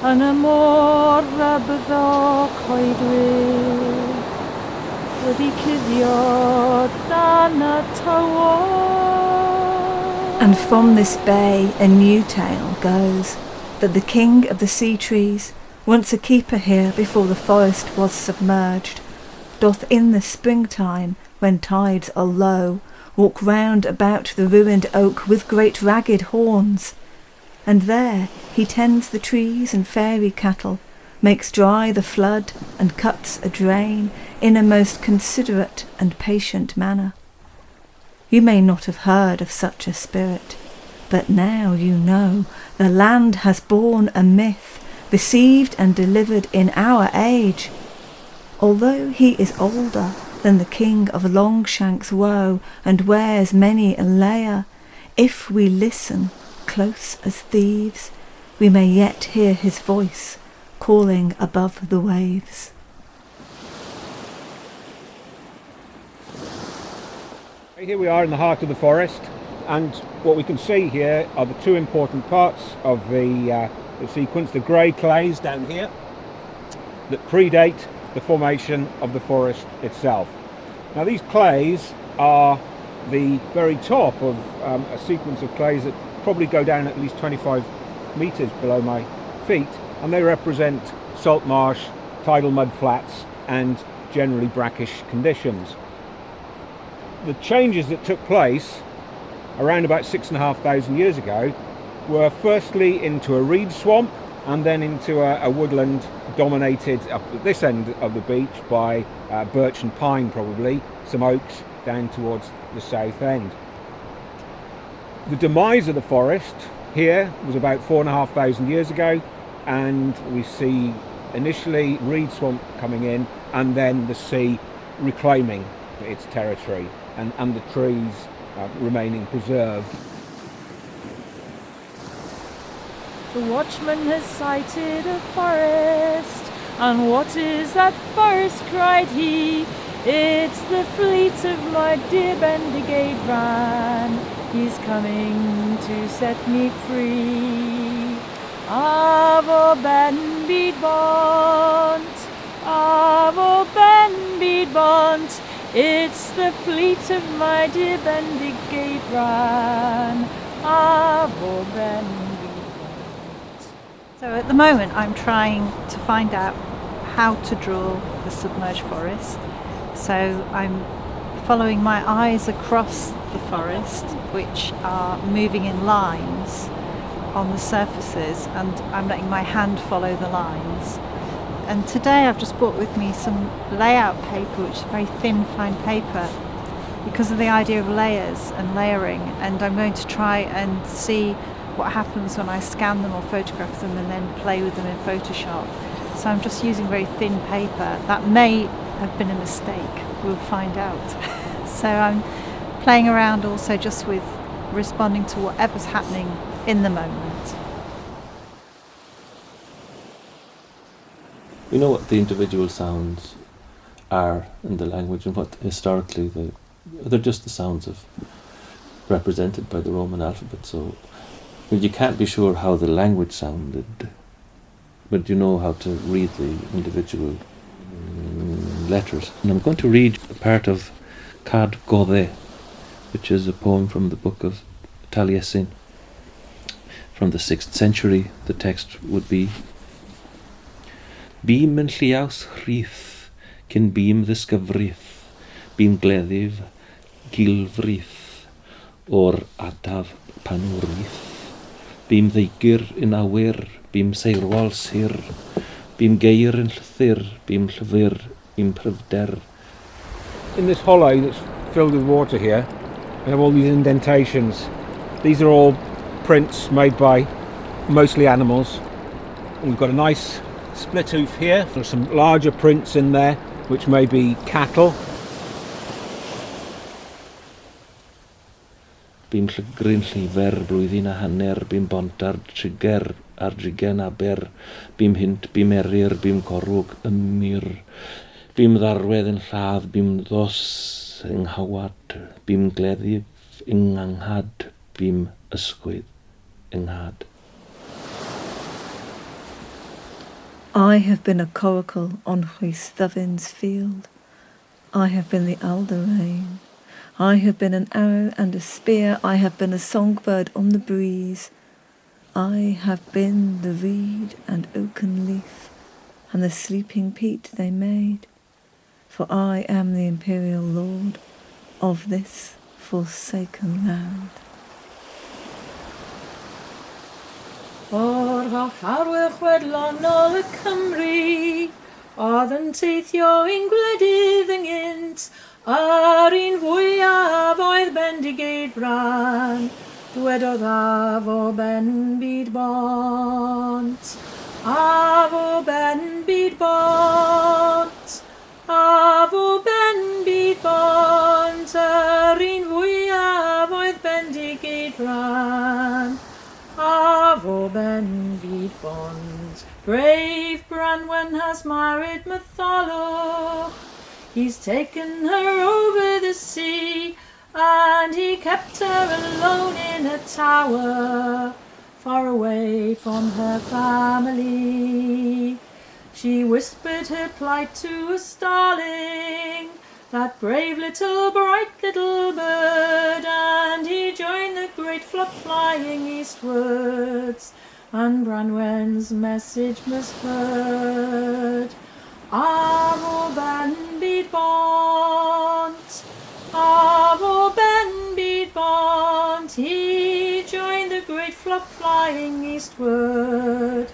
yn y môr a byddo coedwig wedi cuddio dan y tywod. And from this bay a new tale goes, that the king of the sea trees, once a keeper here before the forest was submerged, doth in the springtime, when tides are low, walk round about the ruined oak with great ragged horns, and there he tends the trees and fairy cattle, makes dry the flood and cuts a drain in a most considerate and patient manner. You may not have heard of such a spirit, but now you know the land has borne a myth, received and delivered in our age. Although he is older than the king of Longshank's woe and wears many a layer, if we listen close as thieves, we may yet hear his voice calling above the waves. Here we are in the heart of the forest, and what we can see here are the two important parts of the sequence, the grey clays down here that predate the formation of the forest itself. Now these clays are the very top of a sequence of clays that probably go down at least 25 metres below my feet, and they represent salt marsh, tidal mud flats and generally brackish conditions. The changes that took place around about 6,500 years ago were firstly into a reed swamp and then into a woodland dominated up at this end of the beach by birch and pine, probably some oaks down towards the south end. The demise of the forest here was about 4,500 years ago, and we see initially reed swamp coming in and then the sea reclaiming its territory and the trees remaining preserved. The watchman has sighted a forest, and what is that forest, cried he? It's the fleet of my dear Bendigade Ran, he's coming to set me free. Avo Ben Bede Bont, Avo Ben Bede Bont, it's the fleet of my dear Bendigade Ran, Avo Ben. So at the moment I'm trying to find out how to draw the submerged forest. So I'm following my eyes across the forest, which are moving in lines on the surfaces, and I'm letting my hand follow the lines. And today I've just brought with me some layout paper, which is very thin, fine paper, because of the idea of layers and layering, and I'm going to try and see what happens when I scan them or photograph them and then play with them in Photoshop. So I'm just using very thin paper. That may have been a mistake, we'll find out. So I'm playing around also just with responding to whatever's happening in the moment. We know what the individual sounds are in the language and what historically they're just the sounds represented by the Roman alphabet. So you can't be sure how the language sounded, but you know how to read the individual letters. And I'm going to read a part of Cardigan, which is a poem from the book of Taliesin from the 6th century. The text would be: Bîm yn lliaws rhith, cyn bîm ddisgyfrith, bîm gleddyf, gilfrith, o'r adaf panwrith. Bîm ddeigir yn awyr, bîm seirwal sir, bîm geir yn llythyr, bîm llyfyr, bîm pryfder. In this hollow that's filled with water here, we have all these indentations. These are all prints made by mostly animals. And we've got a nice split hoof here. There's some larger prints in there, which may be cattle. Bîm llygrin llyfer, blwyddyn a hanner, bîm bontar triger, ar drigen aber, bîm hint, bîm erir, bîm corwg, ymyr, bîm ddarwedd yn lladd, bîm ddos yng nghawad, bîm gleddyf yng nganghad, bîm ysgwydd yng nghad. I have been a coracle on Stevenson field. I have been the alderane. I have been an arrow and a spear. I have been a songbird on the breeze. I have been the reed and oaken leaf and the sleeping peat they made. For I am the imperial lord of this forsaken land. O'r harwych wedlonol y Cymru, oedd yn teithio i'n gwledydd ynghynt, ar un fwyaf oedd Bendigeidfran, dwedodd af o ben byd bont. Af o ben byd bont, af o ben byd bont, ar un fwyaf oedd Bendigeidfran, af o ben byd bont. Brave Branwen has married Matholwch, he's taken her over the sea, and he kept her alone in a tower, far away from her family. She whispered her plight to a starling, that brave little bright little bird, and he joined the great flock flying eastwards, and Branwen's message was heard. Af o ben byd bont, af o ben byd bont, he joined the great flock flying eastward.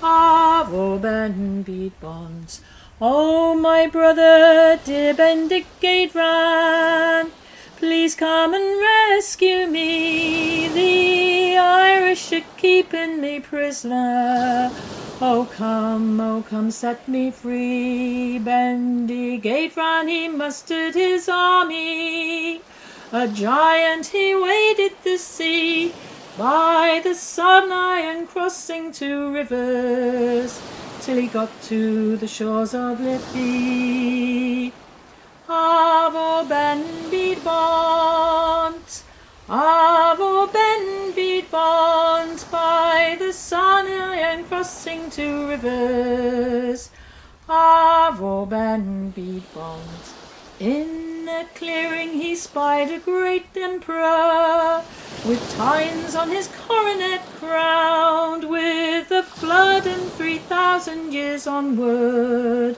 Af o ben byd bont. Oh, my brother, dear Bendigeidfran, please come and rescue me. The Irish are keeping me prisoner. Oh, come, set me free. Bendigeidfran, he mustered his army. A giant he waded the sea, by the Sodden Iron crossing two rivers, till he got to the shores of Liffey. Af o ben byd bont, af o ben byd bont, by the Sodden Iron crossing two rivers, af o ben byd bont. In a clearing he spied a great emperor, with tines on his coronet crowned, with a flood and 3,000 years onward,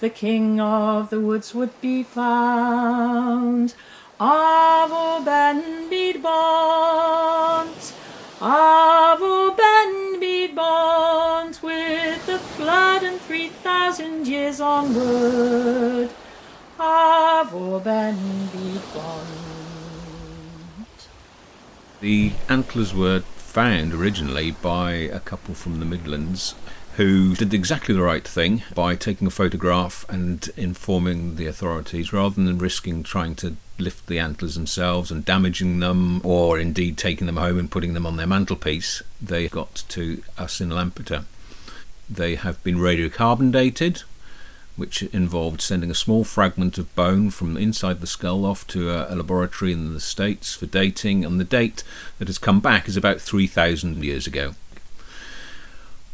the king of the woods would be found. Af o ben byd bont, af o ben byd bont, with the flood and 3,000 years onward, af o ben byd bont. The antlers were found originally by a couple from the Midlands who did exactly the right thing by taking a photograph and informing the authorities, rather than risking trying to lift the antlers themselves and damaging them, or indeed taking them home and putting them on their mantelpiece. They got to us in Lampeter. They have been radiocarbon dated, which involved sending a small fragment of bone from inside the skull off to a laboratory in the States for dating, and the date that has come back is about 3,000 years ago.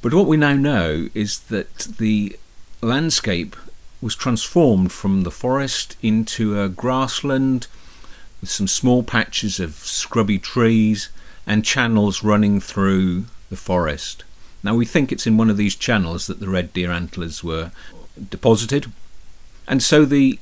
But what we now know is that the landscape was transformed from the forest into a grassland with some small patches of scrubby trees and channels running through the forest. Now we think it's in one of these channels that the red deer antlers were deposited, and so the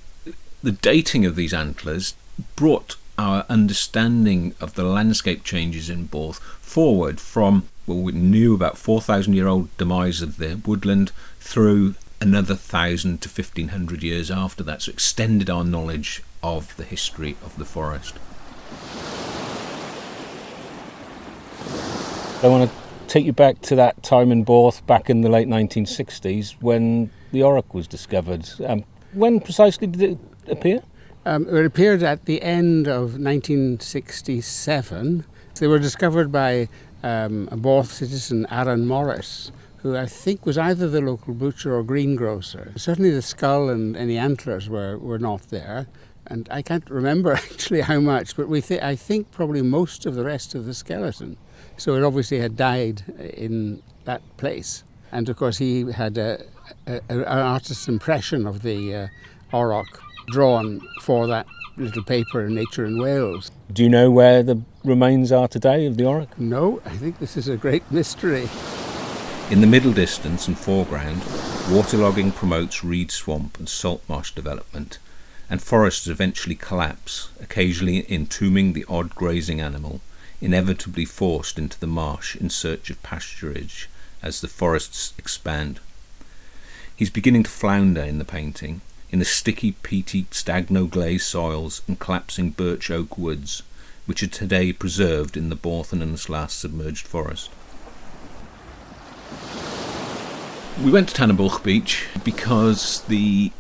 dating of these antlers brought our understanding of the landscape changes in Borth forward from, well, we knew about 4,000-year-old demise of the woodland through another 1,000 to 1,500 years after that, so extended our knowledge of the history of the forest. I want to take you back to that time in Borth back in the late 1960s when the Auroch was discovered. When precisely did it appear? It appeared at the end of 1967. They were discovered by a Borth citizen, Erin Morris, who I think was either the local butcher or greengrocer. Certainly the skull and any antlers were not there, and I can't remember actually how much, but I think probably most of the rest of the skeleton. So it obviously had died in that place. And of course he had an artist's impression of the auroch drawn for that little paper, Nature in Wales. Do you know where the remains are today of the auroch? No, I think this is a great mystery. In the middle distance and foreground, waterlogging promotes reed swamp and salt marsh development, and forests eventually collapse, occasionally entombing the odd grazing animal, inevitably forced into the marsh in search of pasturage as the forests expand. He's beginning to flounder in the painting, in the sticky, peaty, stagno-glazed soils and collapsing birch oak woods, which are today preserved in the Borthon and Slas submerged forest. We went to Tannabuch Beach because the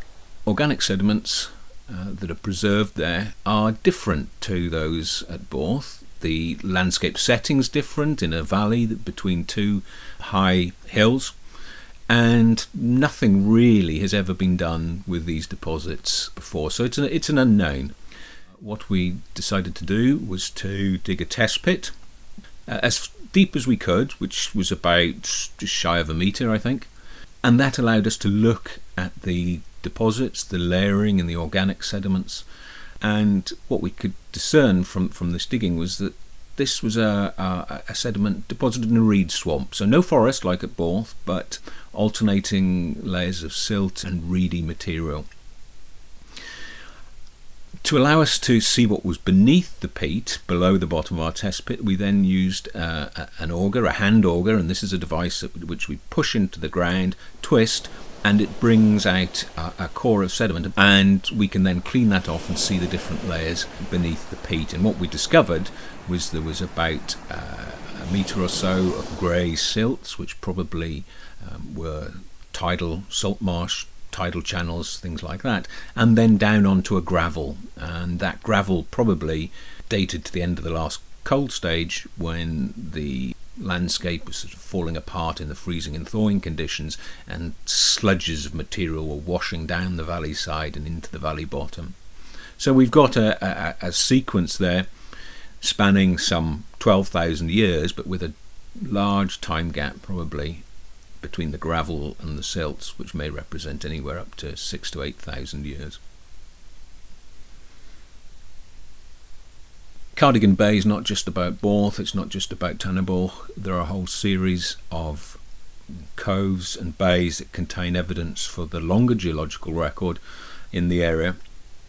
organic sediments that are preserved there are different to those at Borth. The landscape setting's different in a valley between two high hills, and nothing really has ever been done with these deposits before, so it's an unknown. What we decided to do was to dig a test pit as deep as we could, which was about just shy of a metre, I think, and that allowed us to look at the deposits, the layering and the organic sediments, and what we could discern from this digging was that this was a sediment deposited in a reed swamp, so no forest like at Borth, but alternating layers of silt and reedy material. To allow us to see what was beneath the peat, below the bottom of our test pit, we then used an auger, a hand auger, and this is a device which we push into the ground, twist, and it brings out a core of sediment, and we can then clean that off and see the different layers beneath the peat. And what we discovered was there was about a metre or so of grey silts, which probably were tidal salt marsh, tidal channels, things like that, and then down onto a gravel, and that gravel probably dated to the end of the last cold stage when the landscape was sort of falling apart in the freezing and thawing conditions, and sludges of material were washing down the valley side and into the valley bottom. So we've got a sequence there spanning some 12,000 years, but with a large time gap probably between the gravel and the silts, which may represent anywhere up to 6,000 to 8,000 years. Cardigan Bay is not just about Borth, it's not just about Tannabuch. There are a whole series of coves and bays that contain evidence for the longer geological record in the area.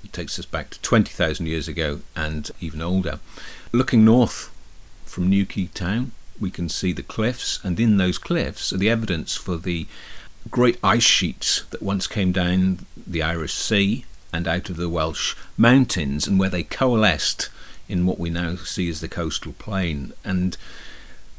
It takes us back to 20,000 years ago and even older. Looking north from Newquay town, we can see the cliffs, and in those cliffs are the evidence for the great ice sheets that once came down the Irish Sea and out of the Welsh mountains, and where they coalesced in what we now see as the coastal plain. And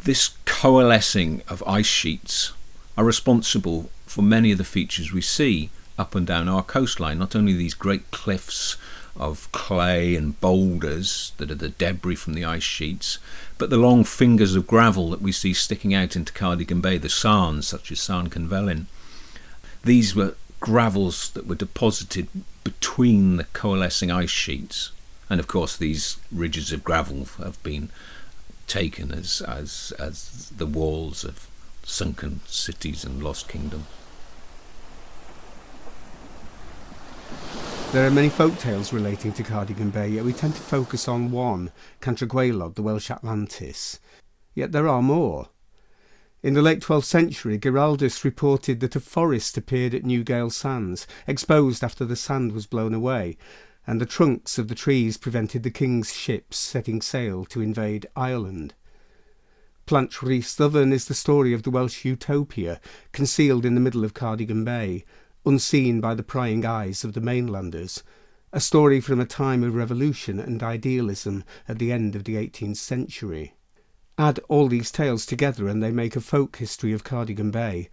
this coalescing of ice sheets are responsible for many of the features we see up and down our coastline, not only these great cliffs of clay and boulders that are the debris from the ice sheets, but the long fingers of gravel that we see sticking out into Cardigan Bay, the sarns such as Sarn Cynfelyn. These were gravels that were deposited between the coalescing ice sheets, and of course these ridges of gravel have been taken as the walls of sunken cities and lost kingdom. There are many folk tales relating to Cardigan Bay, yet we tend to focus on one, Cantregaelod, the Welsh Atlantis. Yet there are more. In the late 12th century, Giraldus reported that a forest appeared at Newgale Sands, exposed after the sand was blown away, and the trunks of the trees prevented the king's ships setting sail to invade Ireland. Plant Rhys Ddyfn is the story of the Welsh utopia, concealed in the middle of Cardigan Bay, unseen by the prying eyes of the mainlanders, a story from a time of revolution and idealism at the end of the 18th century. Add all these tales together and they make a folk history of Cardigan Bay,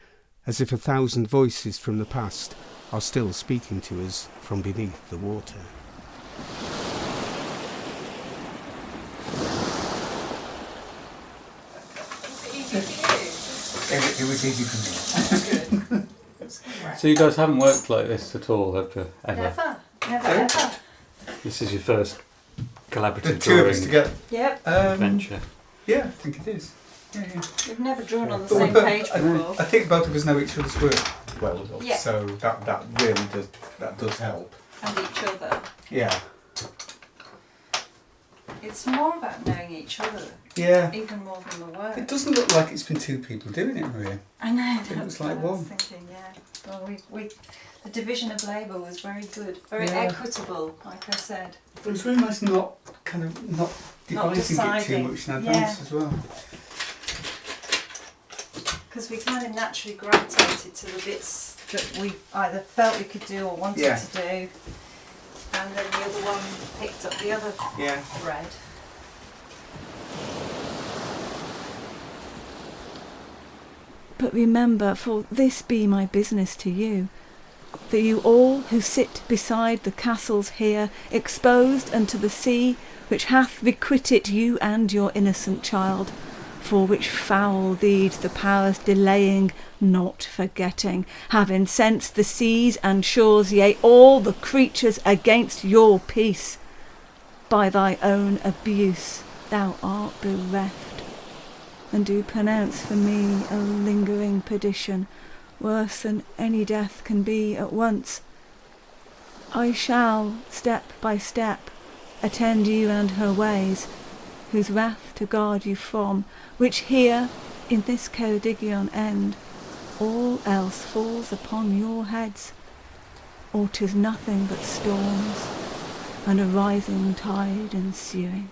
as if 1,000 voices from the past are still speaking to us from beneath the water. It was easy for me. So you guys haven't worked like this at all, have you? Ever? Never. This is your first collaborative The two of us drawing together. Yep. adventure. Yeah, I think it is. Yeah. We've never drawn on the But same page before. I think both of us know each other's work well enough, Yeah. so that really does help. And each other. Yeah. It's more about knowing each other, Yeah. even more than the work. It doesn't look like it's been two people doing it, Maria. I know. It looks That's like what I was one. thinking, yeah. Well, the division of labour was very good, very Yeah. equitable, like I said. But it's really nice not devising it too deciding. much in advance as well. Because we kind of naturally gravitated to the bits that we either felt we could do or wanted Yeah. to do, and then the other one picked up the other Yeah. thread. But remember, for this be my business to you, that you all who sit beside the castles here, exposed unto the sea, which hath requited you and your innocent child, for which foul deeds the powers delaying, not forgetting, have incensed the seas and shores, yea, all the creatures against your peace. By thy own abuse thou art bereft, and do pronounce for me a lingering perdition, worse than any death can be at once. I shall, step by step, attend you and her ways, whose wrath to guard you from, which here, in this Cardigan end, all else falls upon your heads, or 'tis nothing but storms, and a rising tide ensuing.